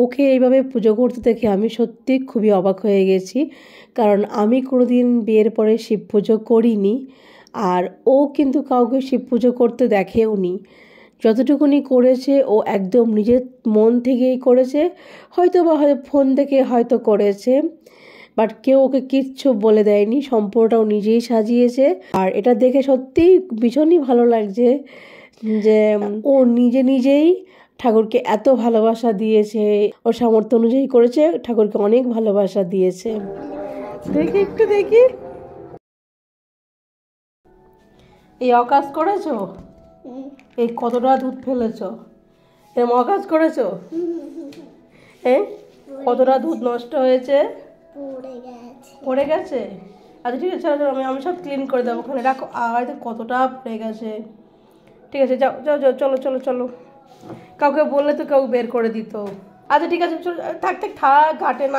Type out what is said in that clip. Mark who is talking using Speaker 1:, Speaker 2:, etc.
Speaker 1: ওকে এইভাবে পুজো করতে দেখে আমি সত্যি খুবই অবাক হয়ে গেছি, কারণ আমি কোনোদিন বিয়ের পরে শিব পুজো করিনি, আর ও কিন্তু কাউকে শিব পুজো করতে দেখেও নি। যতটুকুনি করেছে ও একদম নিজের মন থেকেই করেছে, হয়তো বা ফোন থেকে হয়তো করেছে, বাট কেউ ওকে কিচ্ছু বলে দেয়নি, সম্পূর্ণটাও নিজেই সাজিয়েছে। আর এটা দেখে সত্যিই ভীষণই ভালো লাগছে যে ও নিজে নিজেই ঠাকুরকে এত ভালোবাসা দিয়েছে, ওর সামর্থ্য অনুযায়ী করেছে, ঠাকুরকে অনেক ভালোবাসা দিয়েছে। দেখি একটু দেখি, এই অকাজ করেছো, এই কতটা দুধ ফেলেছো, এরকম অকাজ করেছো, হ্যাঁ কতটা দুধ নষ্ট হয়েছে, পড়ে গেছে। আচ্ছা ঠিক আছে, চলো আমি সব ক্লিন করে দেবো, ওখানে রাখো। আর কতটা পড়ে গেছে, ঠিক আছে যাও যাও যাও, চলো চলো চলো, কাউকে বললে তো কেউ বের করে দিত। আচ্ছা ঠিক আছে, থাক থাক থাক, ঘাটে না।